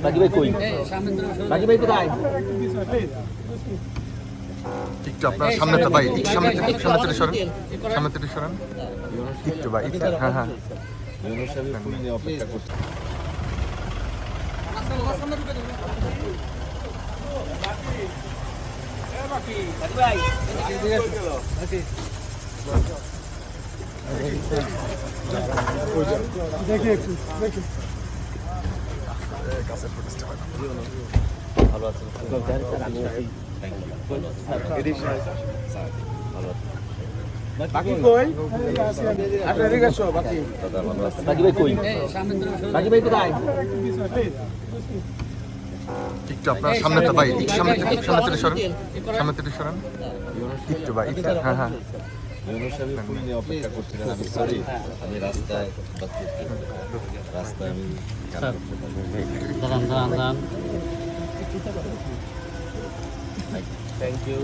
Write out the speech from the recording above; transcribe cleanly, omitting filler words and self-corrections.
বাকি ভাই কই? বাকি ভাই কোথায়? একটু আপনার সামনেটা ভাই, একটু সামনে থেকে সরেন, সামনে থেকে সরেন একটু ভাই, একটু হ্যাঁ হ্যাঁ অপেক্ষা করছি। ভালো আছেন? আমি আছি। বাকি কই? আপনার এদিকে আসো বাকি। বাকি ভাই কই? বাকি ভাই কোথায়? একটু আপনার সামনেটা ভাই, একটু সামনে থেকে সরেন, সামনে থেকে সরেন একটু ভাই, একটু হ্যাঁ হ্যাঁ ফুল নিয়ে অপেক্ষা করছিলেন। আমি সরি, আমি রাস্তায় আমি দাঁড়ান। Thank you.